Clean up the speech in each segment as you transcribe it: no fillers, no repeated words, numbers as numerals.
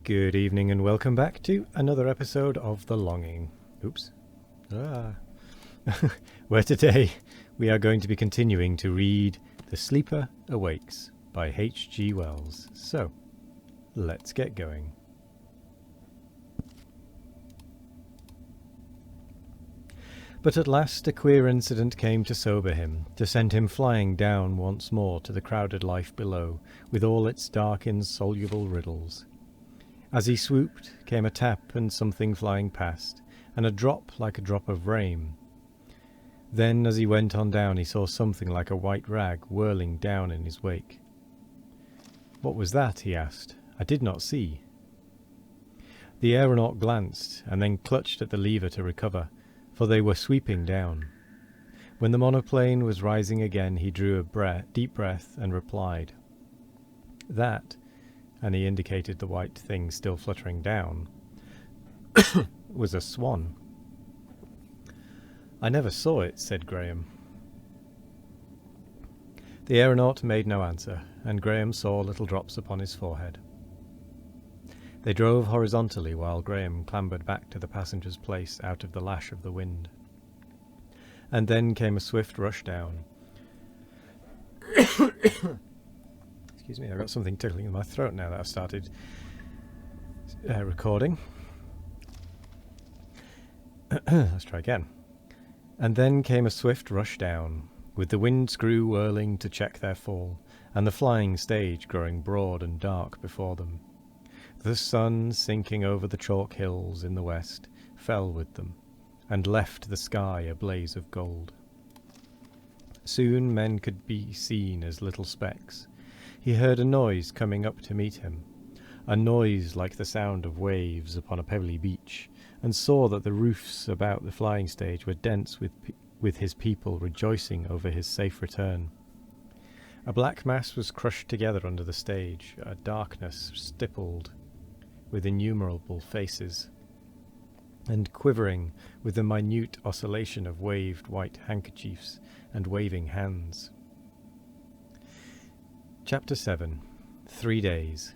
Good evening and welcome back to another episode of The Longing. Oops. Where today we are going to be continuing to read The Sleeper Awakes by H.G. Wells. So, let's get going. But at last a queer incident came to sober him, to send him flying down once more to the crowded life below, with all its dark insoluble riddles. As he swooped, came a tap and something flying past, and a drop like a drop of rain. Then, as he went on down, he saw something like a white rag whirling down in his wake. "What was that?" he asked. "I did not see." The aeronaut glanced, and then clutched at the lever to recover, for they were sweeping down. When the monoplane was rising again, he drew a deep breath and replied, "That," and he indicated the white thing still fluttering down, was a swan. "I never saw it," said Graham. The aeronaut made no answer, and Graham saw little drops upon his forehead. They drove horizontally while Graham clambered back to the passenger's place out of the lash of the wind. And then came a swift rush down. Excuse me, I've got something tickling in my throat now that I've started recording. Let's try again. And then came a swift rush down, with the wind screw whirling to check their fall, and the flying stage growing broad and dark before them. The sun, sinking over the chalk hills in the west, fell with them, and left the sky a blaze of gold. Soon men could be seen as little specks. He heard a noise coming up to meet him, a noise like the sound of waves upon a pebbly beach, and saw that the roofs about the flying stage were dense with his people rejoicing over his safe return. A black mass was crushed together under the stage, a darkness stippled with innumerable faces, and quivering with the minute oscillation of waved white handkerchiefs and waving hands. Chapter 7. 3 Days.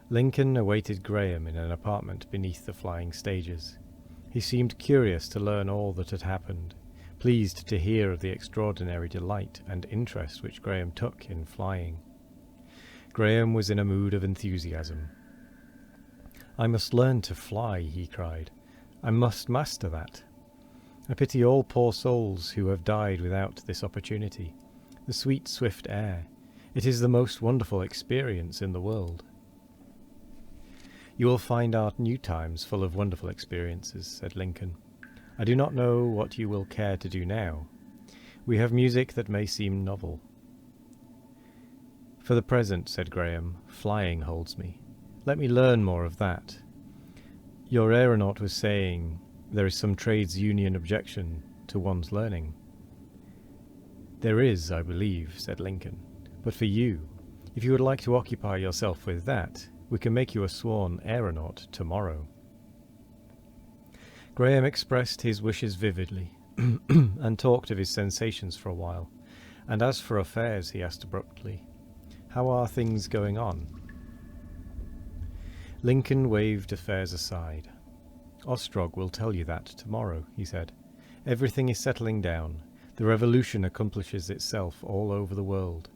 Lincoln awaited Graham in an apartment beneath the flying stages. He seemed curious to learn all that had happened, pleased to hear of the extraordinary delight and interest which Graham took in flying. Graham was in a mood of enthusiasm. "I must learn to fly," he cried. "I must master that. I pity all poor souls who have died without this opportunity. The sweet, swift air. It is the most wonderful experience in the world." "You will find our new times full of wonderful experiences," said Lincoln. "I do not know what you will care to do now. We have music that may seem novel." "For the present," said Graham, "flying holds me. Let me learn more of that. Your aeronaut was saying there is some trades union objection to one's learning." "There is, I believe," said Lincoln. "But for you, if you would like to occupy yourself with that, we can make you a sworn aeronaut tomorrow." Graham expressed his wishes vividly, and talked of his sensations for a while, and as for affairs, he asked abruptly, "How are things going on?" Lincoln waved affairs aside. "Ostrog will tell you that tomorrow," he said. "Everything is settling down. The revolution accomplishes itself all over the world.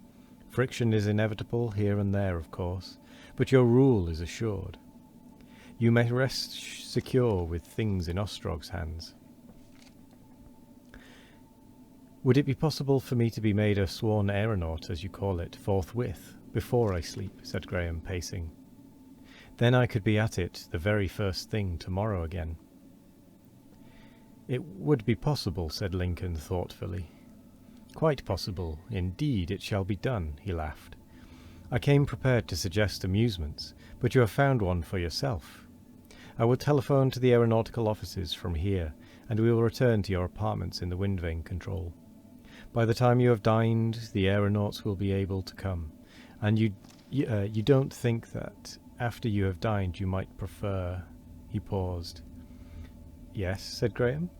Friction is inevitable here and there, of course, but your rule is assured. You may rest secure with things in Ostrog's hands." "Would it be possible for me to be made a sworn aeronaut, as you call it, forthwith, before I sleep?" said Graham, pacing. "Then I could be at it the very first thing tomorrow again." "It would be possible," said Lincoln thoughtfully. "Quite possible. Indeed, it shall be done," he laughed. "I came prepared to suggest amusements, but you have found one for yourself. I will telephone to the aeronautical offices from here, and we will return to your apartments in the wind vane control. By the time you have dined, the aeronauts will be able to come, and you don't think that after you have dined you might prefer—" He paused. "Yes," said Graham.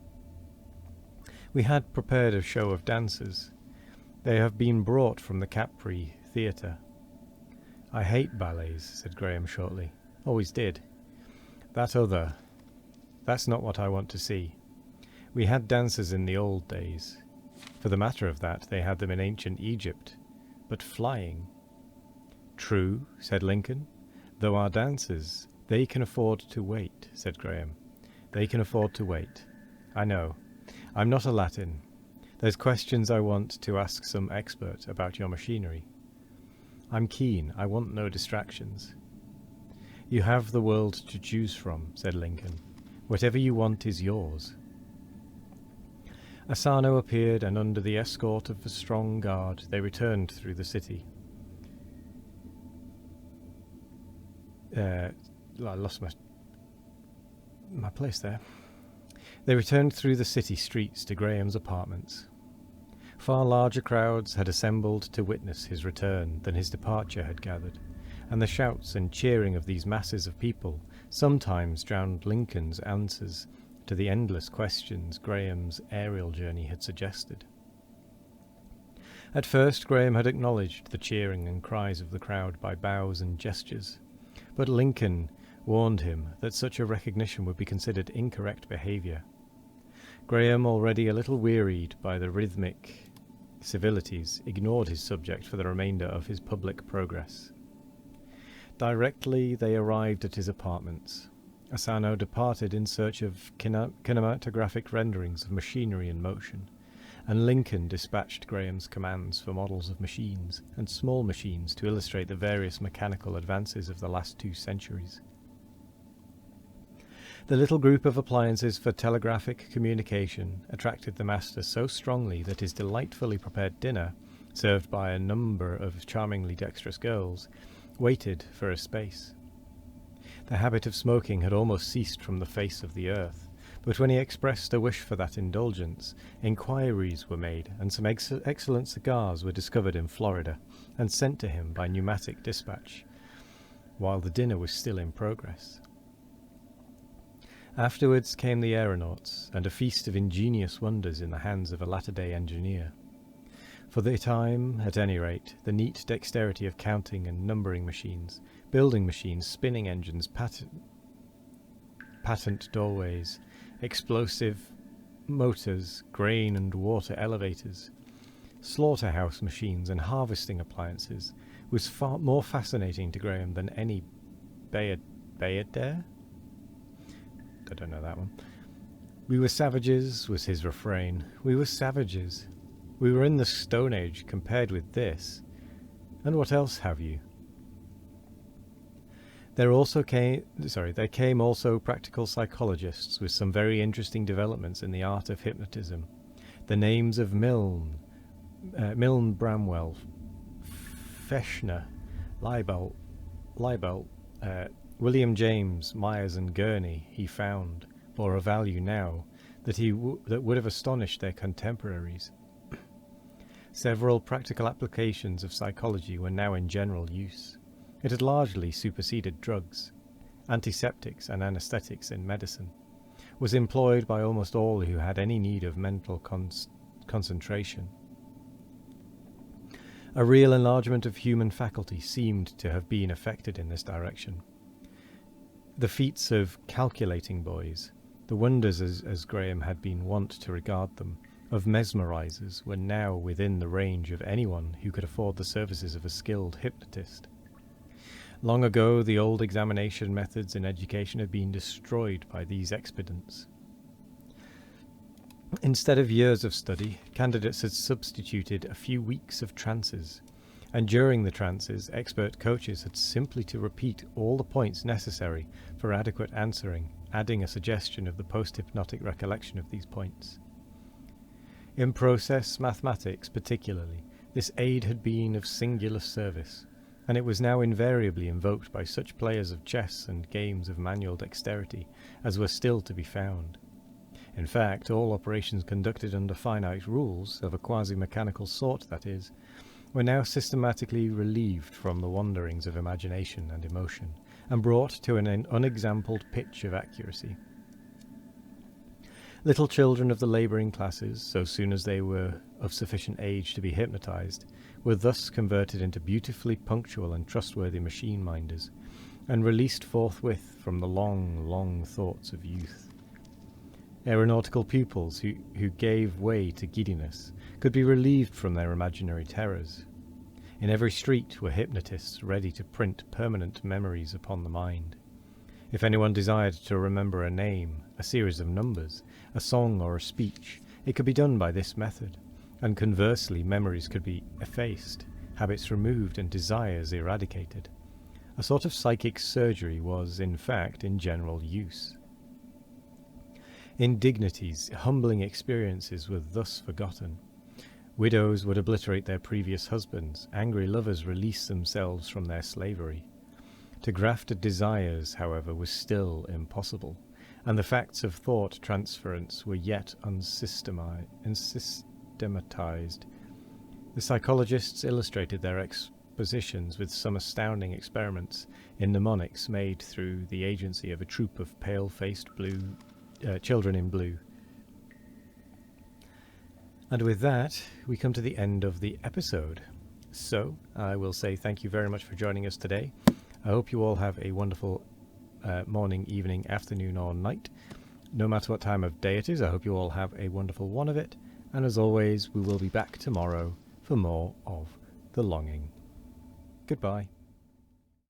"We had prepared a show of dancers. They have been brought from the Capri Theatre." "I hate ballets," said Graham shortly. Always did. That other, that's not what I want to see. We had dancers in the old days. For the matter of that, they had them in ancient Egypt. But flying. True, said Lincoln. Though our dancers, they can afford to wait, said Graham. They can afford to wait. I know. I'm not a Latin. There's questions I want to ask some expert about your machinery. I'm keen. I want no distractions. You have the world to choose from, said Lincoln. Whatever you want is yours. Asano appeared, and under the escort of a strong guard, they returned through the city. I lost my place there. They returned through the city streets to Graham's apartments. Far larger crowds had assembled to witness his return than his departure had gathered, and the shouts and cheering of these masses of people sometimes drowned Lincoln's answers to the endless questions Graham's aerial journey had suggested. At first Graham had acknowledged the cheering and cries of the crowd by bows and gestures, but Lincoln warned him that such a recognition would be considered incorrect behaviour. Graham, already a little wearied by the rhythmic civilities, ignored his subject for the remainder of his public progress. Directly they arrived at his apartments, Asano departed in search of kinematographic renderings of machinery in motion, and Lincoln dispatched Graham's commands for models of machines and small machines to illustrate the various mechanical advances of the last 2 centuries. The little group of appliances for telegraphic communication attracted the master so strongly that his delightfully prepared dinner, served by a number of charmingly dexterous girls, waited for a space. The habit of smoking had almost ceased from the face of the earth, but when he expressed a wish for that indulgence, inquiries were made, and some excellent cigars were discovered in Florida and sent to him by pneumatic dispatch, while the dinner was still in progress. Afterwards came the aeronauts, and a feast of ingenious wonders in the hands of a latter-day engineer. For the time, at any rate, the neat dexterity of counting and numbering machines, building machines, spinning engines, patent doorways, explosive motors, grain and water elevators, slaughterhouse machines and harvesting appliances was far more fascinating to Graham than any Bayadere? I don't know that one. We were savages, was his refrain. We were savages. We were in the Stone Age compared with this. And what else have you? There came also practical psychologists with some very interesting developments in the art of hypnotism. The names of Milne Bramwell, Fechner, Leibelt, William James, Myers and Gurney, he found, bore a value now that would have astonished their contemporaries. Several practical applications of psychology were now in general use. It had largely superseded drugs. Antiseptics and anesthetics in medicine was employed by almost all who had any need of mental concentration. A real enlargement of human faculty seemed to have been effected in this direction. The feats of calculating boys, the wonders as Graham had been wont to regard them, of mesmerizers, were now within the range of anyone who could afford the services of a skilled hypnotist. Long ago the old examination methods in education had been destroyed by these expedients. Instead of years of study, candidates had substituted a few weeks of trances, and during the trances, expert coaches had simply to repeat all the points necessary for adequate answering, adding a suggestion of the post-hypnotic recollection of these points. In process mathematics particularly, this aid had been of singular service, and it was now invariably invoked by such players of chess and games of manual dexterity as were still to be found. In fact, all operations conducted under finite rules, of a quasi-mechanical sort that is, were now systematically relieved from the wanderings of imagination and emotion, and brought to an unexampled pitch of accuracy. Little children of the labouring classes, so soon as they were of sufficient age to be hypnotized, were thus converted into beautifully punctual and trustworthy machine-minders, and released forthwith from the long, long thoughts of youth. Aeronautical pupils who gave way to giddiness could be relieved from their imaginary terrors. In every street were hypnotists ready to print permanent memories upon the mind. If anyone desired to remember a name, a series of numbers, a song or a speech, it could be done by this method, and conversely memories could be effaced, habits removed and desires eradicated. A sort of psychic surgery was, in fact, in general use. Indignities, humbling experiences were thus forgotten. Widows would obliterate their previous husbands, angry lovers release themselves from their slavery. To graft at desires, however, was still impossible, and the facts of thought transference were yet unsystematized. The psychologists illustrated their expositions with some astounding experiments in mnemonics made through the agency of a troupe of pale-faced children in blue. And with that, we come to the end of the episode. So, I will say thank you very much for joining us today. I hope you all have a wonderful morning, evening, afternoon, or night. No matter what time of day it is, I hope you all have a wonderful one of it. And as always, we will be back tomorrow for more of The Longing. Goodbye.